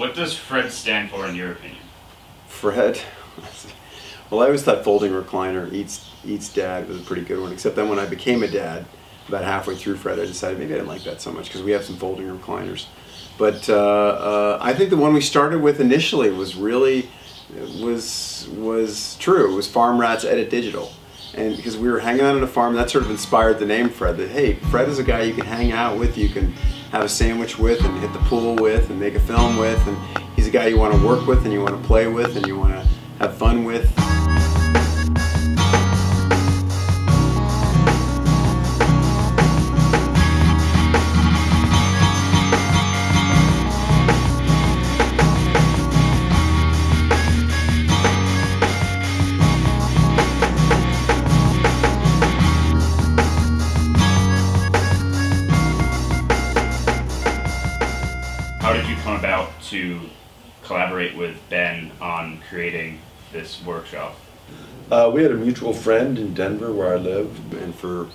What does Fred stand for in your opinion? Fred? Well, I always thought folding recliner, eats dad was a pretty good one, except then when I became a dad, about halfway through Fred, I decided maybe I didn't like that so much because we have some folding recliners. But I think the one we started with initially was really, was true. It was Farm Rats Edit Digital. And because we were hanging out on a farm, that sort of inspired the name Fred. That, hey, Fred is a guy you can hang out with, you can have a sandwich with, and hit the pool with, and make a film with, and he's a guy you want to work with, and you want to play with, and you want to have fun with. How did you come about to collaborate with Ben on creating this workshop? We had a mutual friend in Denver where I live. And for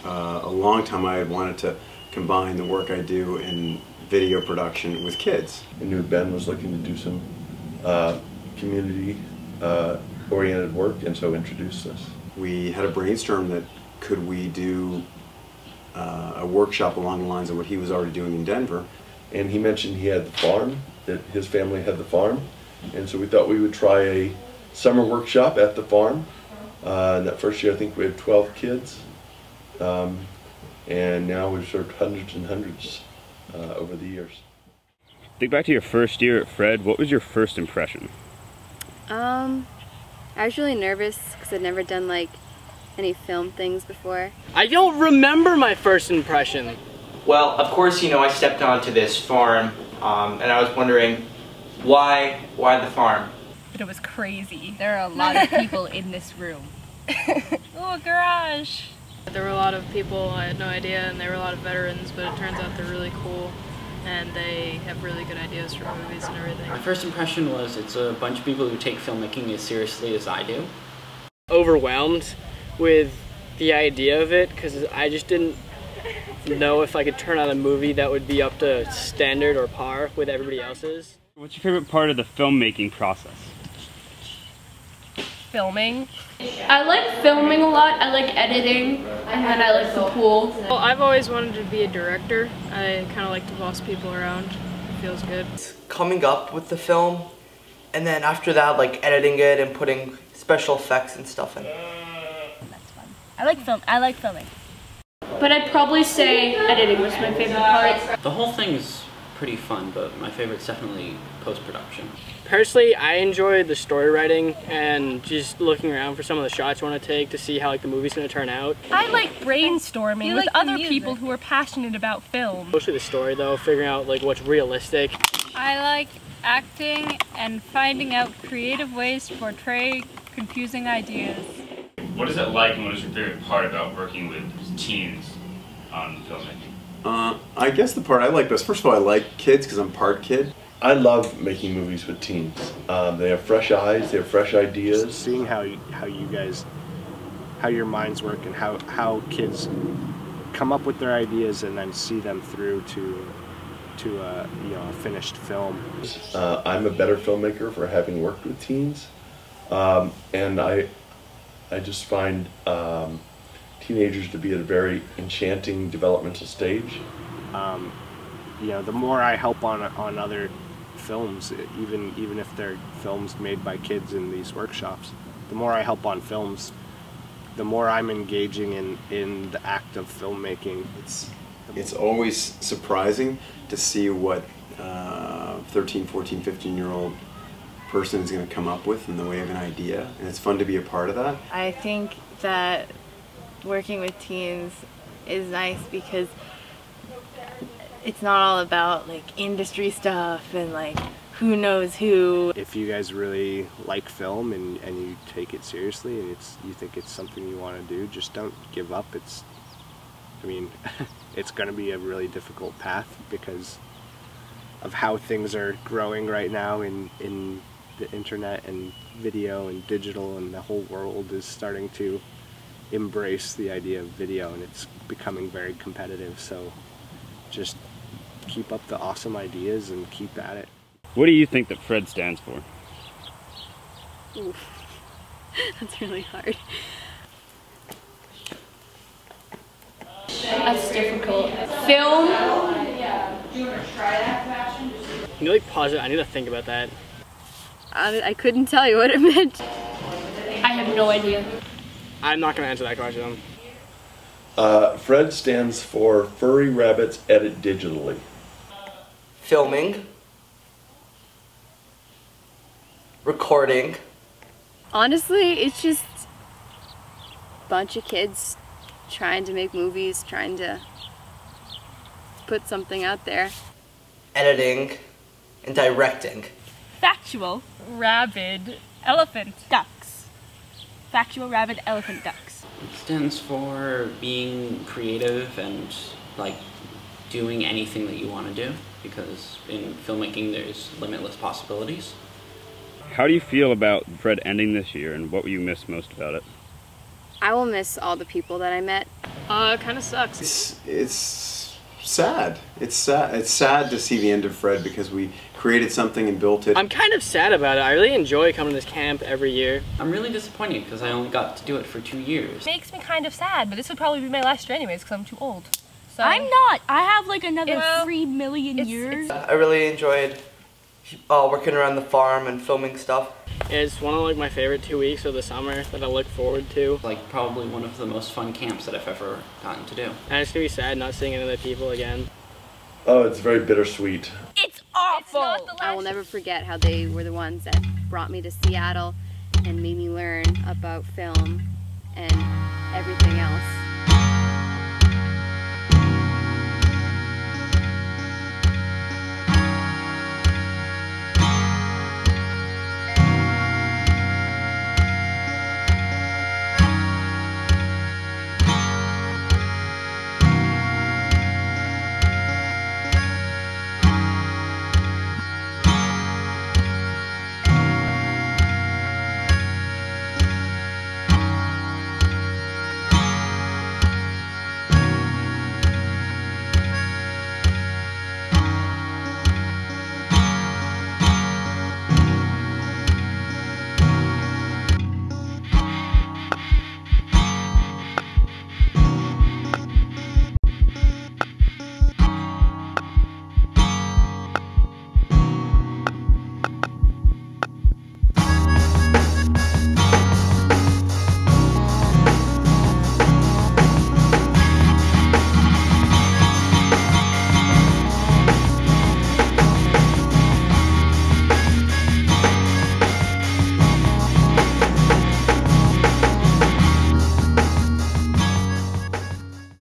a long time I had wanted to combine the work I do in video production with kids. I knew Ben was looking to do some community oriented work, and so introduced us. We had a brainstorm that could we do a workshop along the lines of what he was already doing in Denver. And he mentioned he had the farm, that his family had the farm, and so we thought we would try a summer workshop at the farm. And that first year I think we had 12 kids, and now we've served hundreds and hundreds over the years. Think back to your first year at Fred. What was your first impression? I was really nervous because I'd never done like any film things before. I don't remember my first impression. Well, of course, you know, I stepped onto this farm, and I was wondering, why the farm? But it was crazy. There are a lot of people in this room. Oh, a garage! There were a lot of people, I had no idea, and there were a lot of veterans, but it turns out they're really cool, and they have really good ideas for movies and everything. My first impression was it's a bunch of people who take filmmaking as seriously as I do. Overwhelmed with the idea of it, because I just didn't know if I could turn out a movie that would be up to standard or par with everybody else's. What's your favorite part of the filmmaking process? Filming. I like filming a lot, I like editing, and I like the pool. Well, I've always wanted to be a director. I kind of like to boss people around. It feels good. Coming up with the film, and then after that, like editing it and putting special effects and stuff in. That's fun. I like filming. But I'd probably say editing was my favorite part. The whole thing is pretty fun, but my favorite's definitely post-production. Personally, I enjoy the story writing and just looking around for some of the shots you want to take to see how like the movie's going to turn out. I like brainstorming with other people who are passionate about film. Mostly the story though, figuring out like what's realistic. I like acting and finding out creative ways to portray confusing ideas. What is it like, and what is your favorite part about working with teens on filmmaking? I guess the part I like best, first of all, I like kids because I'm part kid. I love making movies with teens. They have fresh eyes, they have fresh ideas. Seeing how your minds work and how kids come up with their ideas and then see them through to a finished film. I'm a better filmmaker for having worked with teens, and I just find teenagers to be at a very enchanting developmental stage. The more I help on other films, even if they're films made by kids in these workshops, the more I help on films, the more I'm engaging in the act of filmmaking. It's always surprising to see what 13, 14, 15-year-old person is going to come up with in the way of an idea, and it's fun to be a part of that. I think that working with teens is nice because it's not all about like industry stuff and like who knows who. If you guys really like film and you take it seriously and you think it's something you want to do, just don't give up. It's going to be a really difficult path because of how things are growing right now in the internet and video and digital, and the whole world is starting to embrace the idea of video, and it's becoming very competitive. So just keep up the awesome ideas and keep at it. What do you think that Fred stands for? Ooh. That's really hard. That's difficult. Film. Can you like pause it? I need to think about that. I couldn't tell you what it meant. I have no idea. I'm not gonna answer that question. Fred stands for Furry Rabbits Edit Digitally. Filming. Recording. Honestly, it's just a bunch of kids trying to make movies, trying to put something out there. Editing. And directing. Factual, rabid, elephant, ducks. Factual, rabid, elephant, ducks. It stands for being creative and like doing anything that you want to do, because in filmmaking there's limitless possibilities. How do you feel about Fred ending this year, and what will you miss most about it? I will miss all the people that I met. It kind of sucks. It's sad. It's sad. It's sad to see the end of Fred because we created something and built it. I'm kind of sad about it. I really enjoy coming to this camp every year. I'm really disappointed because I only got to do it for 2 years. It makes me kind of sad, but this would probably be my last year anyways because I'm too old. So I'm not. I have like another 3 million years. I really enjoyed working around the farm and filming stuff. It's one of like my favorite 2 weeks of the summer that I look forward to. Like probably one of the most fun camps that I've ever gotten to do. And it's gonna be sad not seeing any other people again. Oh, it's very bittersweet. It's awful! I will never forget how they were the ones that brought me to Seattle and made me learn about film and everything else.